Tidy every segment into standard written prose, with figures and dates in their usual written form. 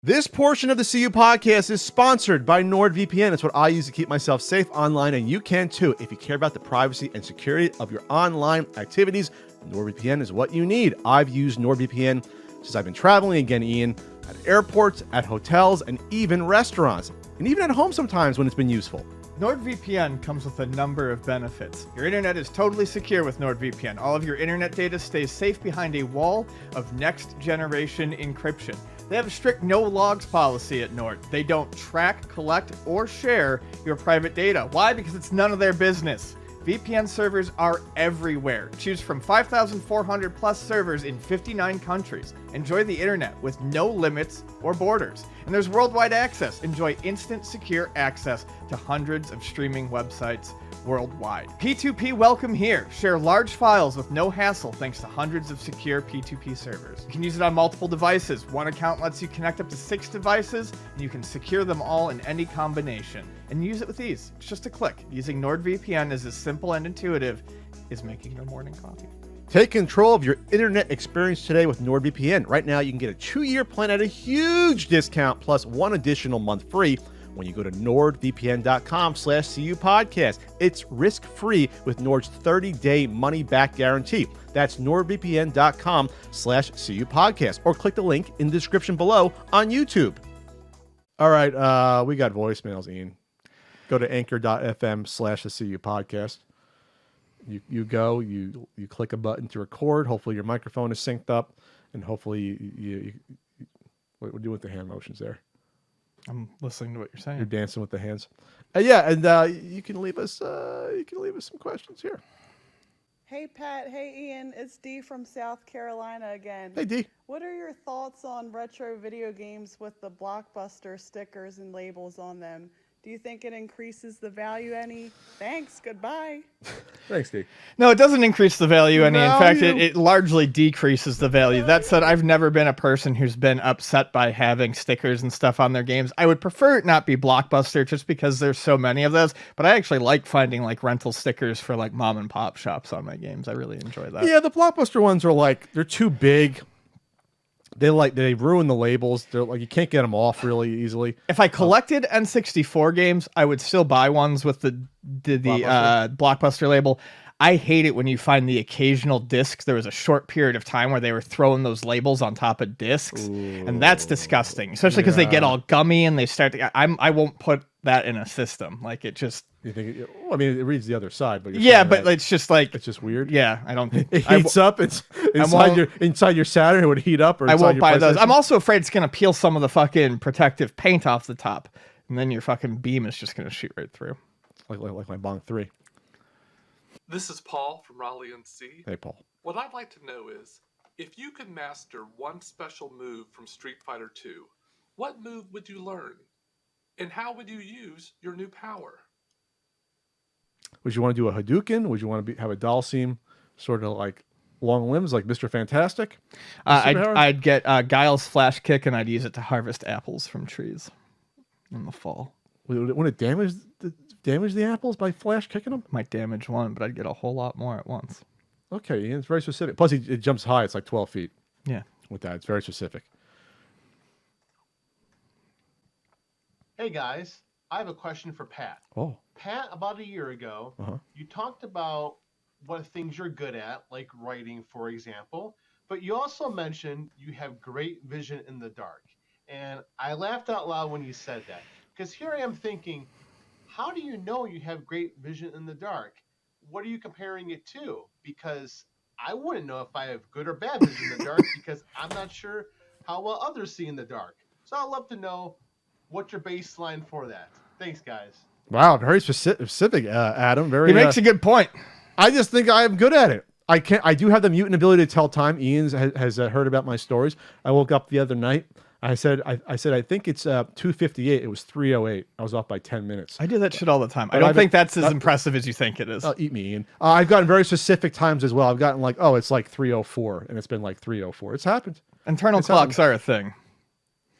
This portion of the CU podcast is sponsored by NordVPN. It's what I use to keep myself safe online, and you can too. If you care about the privacy and security of your online activities, NordVPN is what you need. I've used NordVPN since I've been traveling, again, Ian, at airports, at hotels, and even restaurants, and even at home sometimes when it's been useful. NordVPN comes with a number of benefits. Your internet is totally secure with NordVPN. All of your internet data stays safe behind a wall of next-generation encryption. They have a strict no-logs policy at Nord. They don't track, collect, or share your private data. Why? Because it's none of their business. VPN servers are everywhere. Choose from 5,400 plus servers in 59 countries. Enjoy the internet with no limits or borders. And there's worldwide access. Enjoy instant, secure access to hundreds of streaming websites worldwide. P2P welcome here. Share large files with no hassle thanks to hundreds of secure P2P servers. You can use it on multiple devices. One account lets you connect up to 6 devices, and you can secure them all in any combination. And use it with ease. It's just a click. Using NordVPN is as simple and intuitive as making your morning coffee. Take control of your internet experience today with NordVPN. Right now, you can get a 2-year plan at a huge discount plus 1 additional month free when you go to nordvpn.com/CU podcast. It's risk-free with Nord's 30-day money-back guarantee. That's nordvpn.com/CU podcast, or click the link in the description below on YouTube. All right, we got voicemails, Ian. Go to anchor.fm/CU podcast. You go, you click a button to record. Hopefully your microphone is synced up, and hopefully you what we're doing with the hand motions there. I'm listening to what you're saying. You're dancing with the hands. You can leave us some questions here. Hey, Pat. Hey, Ian. It's Dee from South Carolina again. Hey, Dee. What are your thoughts on retro video games with the Blockbuster stickers and labels on them? Do you think it increases the value any? Thanks. Goodbye. Thanks, Dee. No, it doesn't increase the value any. In fact, it largely decreases the value. That said, I've never been a person who's been upset by having stickers and stuff on their games. I would prefer it not be Blockbuster just because there's so many of those, but I actually like finding like rental stickers for like mom and pop shops on my games. I really enjoy that. Yeah, the Blockbuster ones are like, they're too big. They ruin the labels. They're like, you can't get them off really easily. If I collected N64 games, I would still buy ones with the Blockbuster label. I hate it when you find the occasional disc. There was a short period of time where they were throwing those labels on top of discs, and that's disgusting. Especially because they get all gummy and they start to. I won't put that in a system. Like it just. You think? I mean, it reads the other side, but yeah, but it's just like it's just weird. Yeah, I don't. It heats up. It's inside your Saturn. It would heat up. Or I won't buy those. I'm also afraid it's gonna peel some of the fucking protective paint off the top, and then your fucking beam is just gonna shoot right through. Like my Bong 3. This is Paul from Raleigh, NC. Hey, Paul. What I'd like to know is, if you could master one special move from Street Fighter II, what move would you learn? And how would you use your new power? Would you want to do a Hadouken? Would you want to have a Dalsim, sort of like long limbs, like Mr. Fantastic? I'd get Guile's Flash Kick, and I'd use it to harvest apples from trees in the fall. Would it damage the apples by flash kicking them? Might damage one, but I'd get a whole lot more at once. Okay, Ian, it's very specific. Plus, it jumps high. It's like 12 feet. Yeah. With that, it's very specific. Hey, guys. I have a question for Pat. Oh. Pat, about a year ago, you talked about what things you're good at, like writing, for example, but you also mentioned you have great vision in the dark. And I laughed out loud when you said that, because here I am thinking, how do you know you have great vision in the dark? What are you comparing it to? Because I wouldn't know if I have good or bad vision in the dark because I'm not sure how well others see in the dark. So I'd love to know what's your baseline for that. Thanks, guys. Wow, very specific, Adam. Very. He makes a good point. I just think I am good at it. I do have the mutant ability to tell time. Ian has heard about my stories. I woke up the other night. I said I think it's 2:58. It was 3:08. I was off by 10 minutes. I do that shit all the time. I don't think that's as impressive as you think it is. Eat me, Ian. I've gotten very specific times as well. I've gotten like, it's like 3:04, and it's been like 3:04. It's happened. Internal clocks are a thing.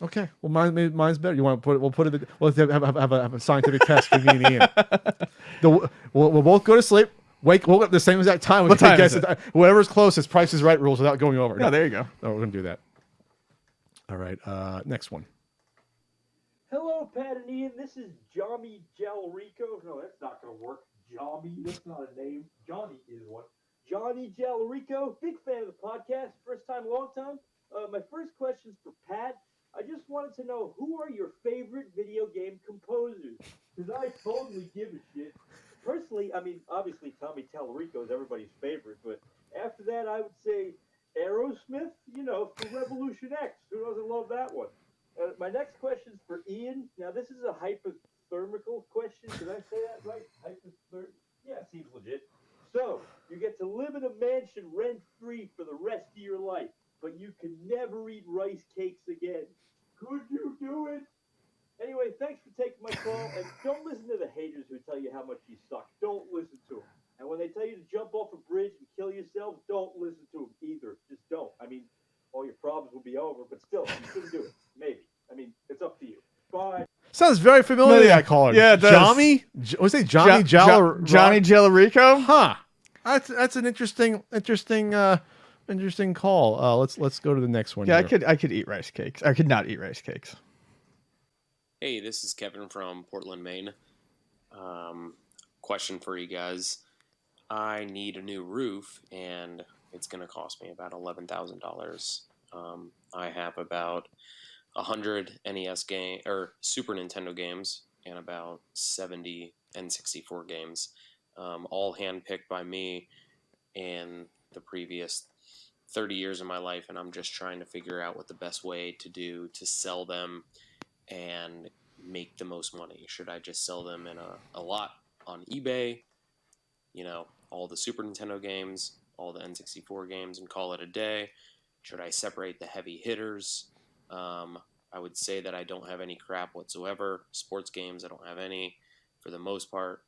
Okay. Well, mine's better. You want to put it? We'll put it. We'll have a scientific test for me and Ian. We'll both go to sleep. Woke up at the same exact time. What time is it? Whoever's closest, Price is Right rules without going over. Yeah, there you go. No, we're gonna do that. All right. Next one. Hello, Pat and Ian. This is Johnny Jalarico. No, that's not going to work. Johnny, that's not a name. Johnny is one. Johnny Jalarico, big fan of the podcast. First time, long time. My first question's for Pat. I just wanted to know, who are your favorite video game composers? Because I totally give a shit. Personally, I mean, obviously Tommy Tallarico is everybody's favorite, but after that, I would say Aerosmith, you know, for Revolution X. Who doesn't love that one? My next question is for Ian. Now, this is a hypothermical question. Did I say that right? Yeah, seems legit. So, you get to live in a mansion rent-free for the rest of your life, but you can never eat rice cakes again. Could you do it? Anyway, thanks for taking my call, and don't listen to the haters who tell you how much you suck. Don't listen to them. And when they tell you to jump off a bridge and kill yourself, don't listen to them either. Just don't. I mean, all your problems will be over, but still, you shouldn't do it. Maybe. I mean, it's up to you. Bye. Sounds very familiar, that caller. Yeah, it does. Johnny? What's it? Johnny Johnny Jalarico? Huh. That's an interesting call. Let's go to the next one. Yeah, here. I could eat rice cakes. I could not eat rice cakes. Hey, this is Kevin from Portland, Maine. Question for you guys. I need a new roof, and it's going to cost me about $11,000. I have about 100 NES game or Super Nintendo games and about 70 N64 games, all handpicked by me in the previous 30 years of my life, and I'm just trying to figure out what the best way to do to sell them and make the most money. Should I just sell them in a lot on eBay, you know, all the Super Nintendo games, all the N64 games, and call it a day? Should I separate the heavy hitters? I would say that I don't have any crap whatsoever. Sports games, I don't have any for the most part.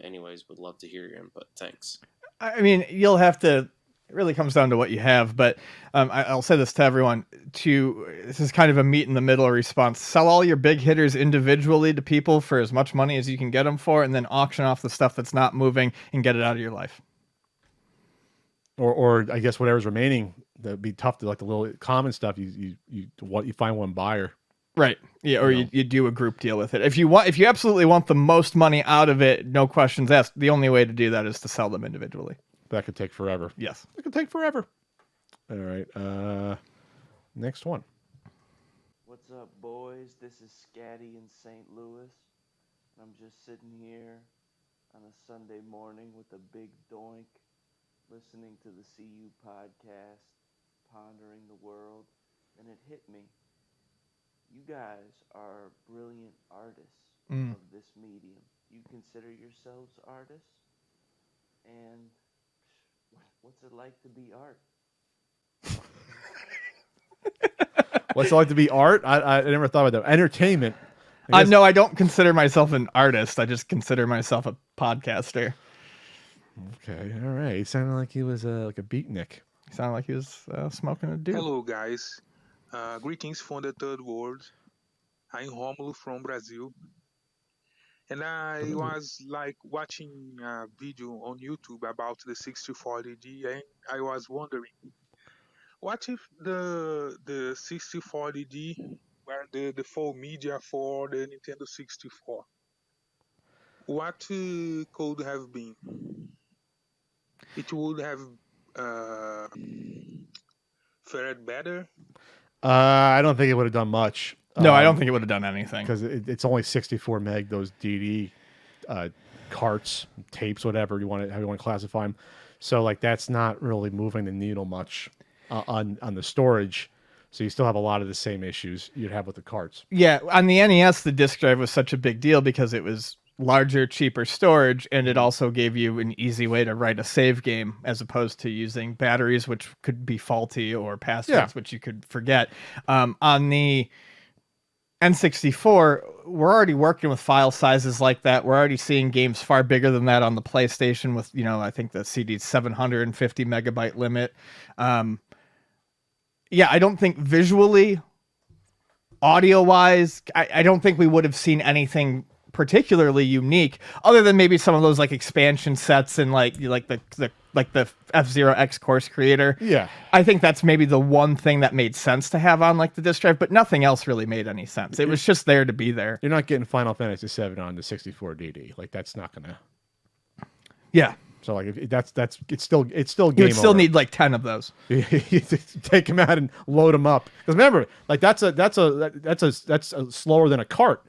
Anyways, would love to hear your input. Thanks. I mean, you'll have to, it really comes down to what you have, but I'll say this to everyone, this is kind of a meet in the middle response. Sell all your big hitters individually to people for as much money as you can get them for, and then auction off the stuff that's not moving and get it out of your life. Or I guess whatever's remaining, that'd be tough to, like the little common stuff. You find one buyer, right? Yeah, or you do a group deal with it. If you absolutely want the most money out of it, no questions asked. The only way to do that is to sell them individually. That could take forever. Yes, it could take forever. All right, next one. What's up, boys? This is Scatty in St. Louis. I'm just sitting here on a Sunday morning with a big doink, listening to the CU podcast, pondering the world, and it hit me. You guys are brilliant artists of this medium. You consider yourselves artists? And what's it like to be art? What's it like to be art? I never thought about that. Entertainment. No, I don't consider myself an artist. I just consider myself a podcaster. Okay, all right. He sounded like he was like a beatnik. He sounded like he was smoking a doobie. Hello, guys. Greetings from the third world. I'm Romulo from Brazil. And I was like watching a video on YouTube about the 6040D, and I was wondering, what if the 6040D were the default media for the Nintendo 64? What could have been? It would have fared better. I don't think it would have done much. No, I don't think it would have done anything because it's only 64 meg. Those DD carts, tapes, whatever you want to, how you want to classify them. So like that's not really moving the needle much on the storage. So you still have a lot of the same issues you'd have with the carts. Yeah, on the NES, the disk drive was such a big deal because it was larger, cheaper storage, and it also gave you an easy way to write a save game as opposed to using batteries, which could be faulty, or passwords, which you could forget. On the N64, we're already working with file sizes like that. We're already seeing games far bigger than that on the PlayStation with, I think the CD's 750 megabyte limit. Yeah, I don't think visually, audio-wise, I don't think we would have seen anything particularly unique, other than maybe some of those like expansion sets and like the like the F-Zero X Course Creator. Yeah. I think that's maybe the one thing that made sense to have on like the disk drive, but nothing else really made any sense. It was just there to be there. You're not getting Final Fantasy VII on the 64 DD. Like that's not gonna. Yeah. So like if that's it's still game You would still over. need like 10 of those. You take them out and load them up. Because remember, like that's slower than a cart.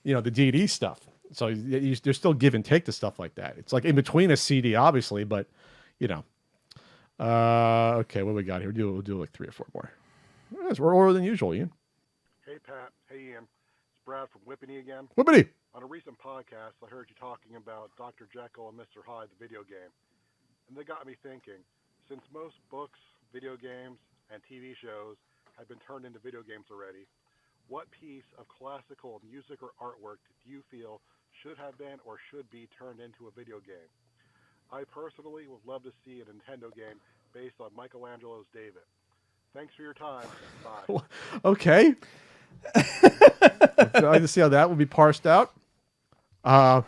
You know, the DD stuff. So there's still give and take to stuff like that. It's like in between a CD, obviously, but you know. Okay, what we got here? We'll do like 3 or 4 more. Yes, we're older than usual, Ian. Hey, Pat. Hey, Ian. It's Brad from Whippany again. Whippany. On a recent podcast, I heard you talking about Dr. Jekyll and Mr. Hyde, the video game. And they got me thinking, since most books, video games, and TV shows have been turned into video games already, what piece of classical music or artwork do you feel should have been or should be turned into a video game? I personally would love to see a Nintendo game based on Michelangelo's David. Thanks for your time. Bye. Okay. I'd like to see how that would be parsed out. I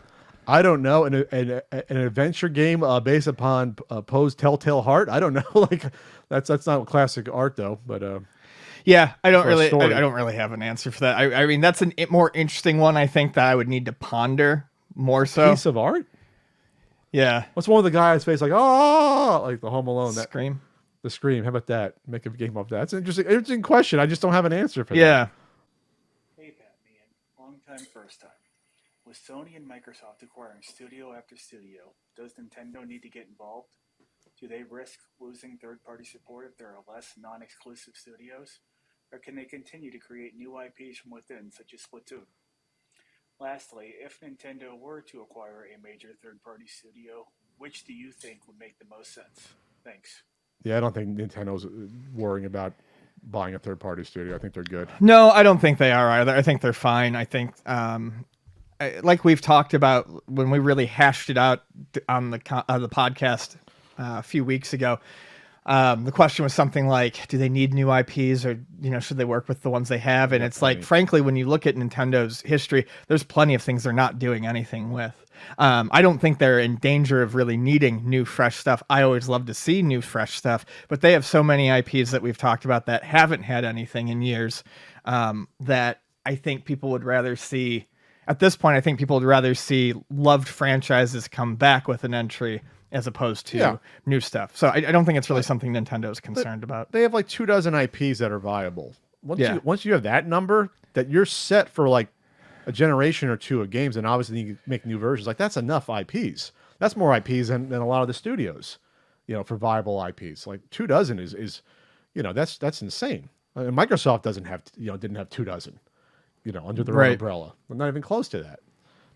don't know. An adventure game based upon Poe's Telltale Heart. I don't know. Like that's not classic art though. But yeah, I don't really have an answer for that. I mean, that's a more interesting one. I think that I would need to ponder more so. Piece of art. Yeah. What's one of the guys' face like like the Home Alone? That Scream. The Scream. How about that? Make a game of that. That's an interesting question. I just don't have an answer for that. Hey Pat, Ian. Long time, first time. With Sony and Microsoft acquiring studio after studio, does Nintendo need to get involved? Do they risk losing third-party support if there are less non-exclusive studios? Or can they continue to create new IPs from within, such as Splatoon? Lastly, if Nintendo were to acquire a major third-party studio, which do you think would make the most sense? Thanks. Yeah, I don't think Nintendo's worrying about buying a third-party studio. I think they're good. No, I don't think they are either. I think they're fine. I think, like we've talked about when we really hashed it out on the podcast a few weeks ago, the question was something like, do they need new IPs or, should they work with the ones they have? And it's like, frankly, when you look at Nintendo's history, there's plenty of things they're not doing anything with. I don't think they're in danger of really needing new, fresh stuff. I always love to see new, fresh stuff, but they have so many IPs that we've talked about that haven't had anything in years, that I think people would rather see, at this point, I think people would rather see loved franchises come back with an entry as opposed to new stuff. So I don't think it's really something Nintendo's concerned about. They have like 24 IPs that are viable. Once you have that number, that you're set for like a generation or two of games, and obviously you make new versions. Like that's enough IPs. That's more IPs than a lot of the studios, for viable IPs. Like 24 is that's insane. And Microsoft didn't have 24, under their own umbrella. We're not even close to that.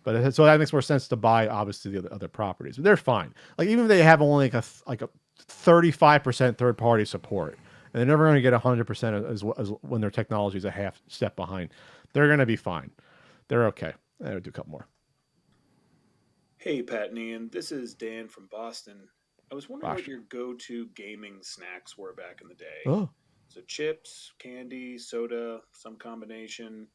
But so that makes more sense to buy, obviously, the other properties. But they're fine. Like even if they have only like a 35% third party support, and they're never going to get 100% as when their technology is a half step behind, they're going to be fine. They're okay. I'll do a couple more. Hey Pat and Ian, this is Dan from Boston. I was wondering what your go-to gaming snacks were back in the day. Oh, so chips, candy, soda, some combination.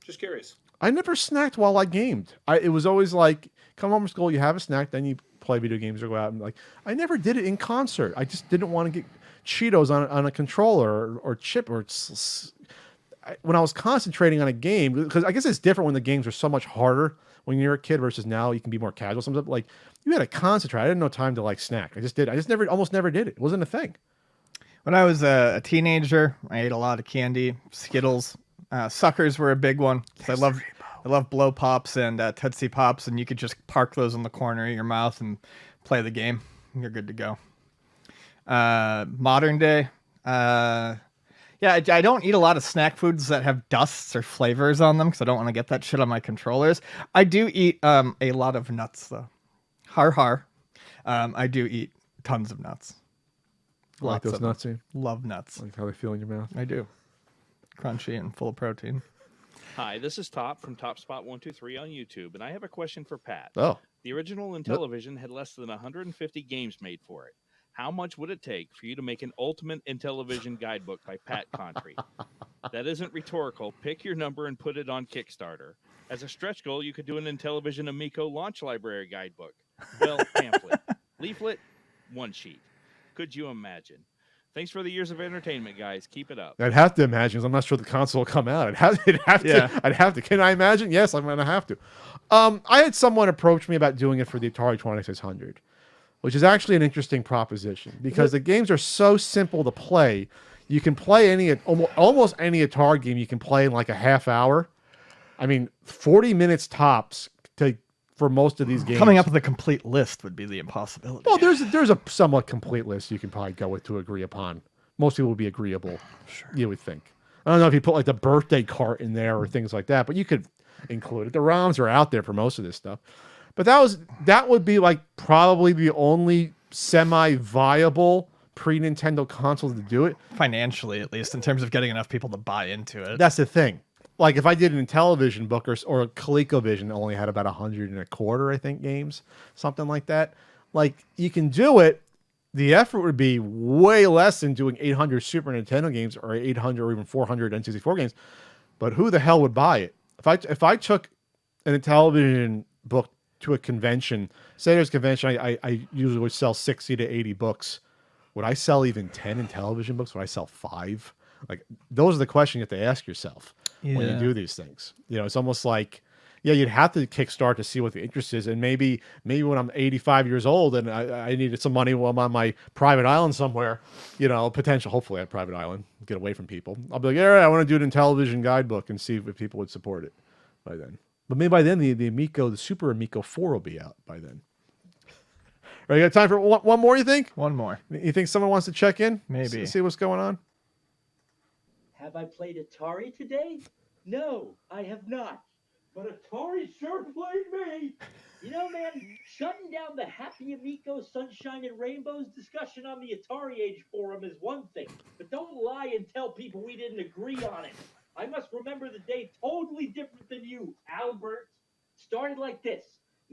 Just curious. I never snacked while I gamed. It was always like, come home from school, you have a snack, then you play video games or go out and like. I never did it in concert. I just didn't want to get Cheetos on a controller or chip or. When I was concentrating on a game, because I guess it's different when the games are so much harder when you're a kid versus now you can be more casual. Sometimes like you had to concentrate. I didn't know time to like snack. I just almost never did it. It wasn't a thing. When I was a teenager, I ate a lot of candy, Skittles. Suckers were a big one. I love Blow Pops and Tootsie Pops, and you could just park those in the corner of your mouth and play the game. You're good to go. Modern day, I don't eat a lot of snack foods that have dusts or flavors on them because I don't want to get that shit on my controllers. I do eat a lot of nuts though. I do eat tons of nuts. Like those nuts, Ian? Love nuts. Like how they feel in your mouth? I do. Crunchy and full of protein. Hi, this is Top from TopSpot123 on YouTube, and I have a question for Pat. Oh. The original Intellivision had less than 150 games made for it. How much would it take for you to make an ultimate Intellivision guidebook by Pat Contry? That isn't rhetorical. Pick your number and put it on Kickstarter. As a stretch goal, you could do an Intellivision Amico launch library guidebook. Well, pamphlet. Leaflet? one sheet. Could you imagine? Thanks for the years of entertainment, guys. Keep it up. I'd have to imagine, 'cause I'm not sure the console will come out. I'd have to. Can I imagine? Yes, I'm going to have to. I had someone approach me about doing it for the Atari 2600, which is actually an interesting proposition because the games are so simple to play. You can play almost any Atari game you can play in like a half hour. I mean, 40 minutes tops for most of these games. Coming up with a complete list would be the impossibility. Well, there's a somewhat complete list you can probably go with to agree upon. Most people would be agreeable. Sure. You would think. I don't know if you put like the birthday cart in there or things like that, but you could include it. The ROMs are out there for most of this stuff. But that would be like probably the only semi-viable pre-Nintendo console to do it. Financially, at least, in terms of getting enough people to buy into it. That's the thing. Like if I did an Intellivision book or ColecoVision only had about 125, I think, games, something like that. Like you can do it. The effort would be way less than doing 800 Super Nintendo games or 800 or even 400 N64 games. But who the hell would buy it? If I took an Intellivision book to a convention, say there's a convention, I usually would sell 60 to 80 books. Would I sell even 10 Intellivision books? Would I sell 5? Like those are the questions you have to ask yourself when you do these things. You know, it's almost like, yeah, you'd have to kickstart to see what the interest is. And maybe when I'm 85 years old and I needed some money while I'm on my private island somewhere, you know, hopefully I have a private island, get away from people. I'll be like, all right, I want to do an Intellivision guidebook and see if people would support it by then. But maybe by then the Super Amico 4 will be out by then. All right, you got time for one more, you think? One more. You think someone wants to check in? Maybe. See what's going on? Have I played Atari today? No, I have not. But Atari sure played me. You know, man, shutting down the Happy Amico Sunshine and Rainbows discussion on the Atari Age forum is one thing. But don't lie and tell people we didn't agree on it. I must remember the day totally different than you, Albert. Started like this.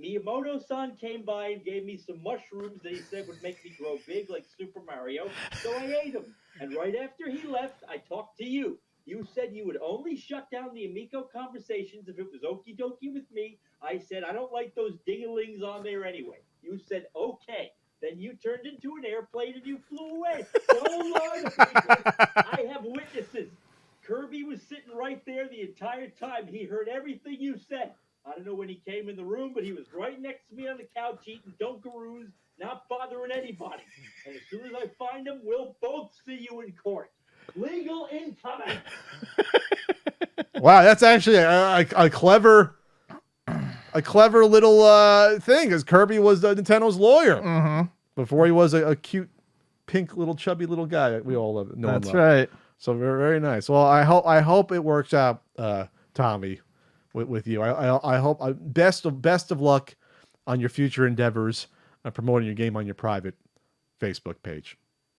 Miyamoto-san came by and gave me some mushrooms that he said would make me grow big like Super Mario, so I ate them. And right after he left, I talked to you. You said you would only shut down the Amico conversations if it was okie dokie with me. I said, I don't like those ding-a-lings on there anyway. You said, okay. Then you turned into an airplane and you flew away. Don't lie to people. I have witnesses. Kirby was sitting right there the entire time. He heard everything you said. I don't know when he came in the room, but he was right next to me on the couch eating Dunkaroos, not bothering anybody. And as soon as I find him, we'll both see you in court. Legal incoming. Wow, that's actually a clever little thing, because Kirby was Nintendo's lawyer before he was a cute, pink, little chubby little guy. We all love it. That's right. So very, very nice. Well, I hope it works out, Tommy, with you. I hope best of luck on your future endeavors, promoting your game on your private Facebook page.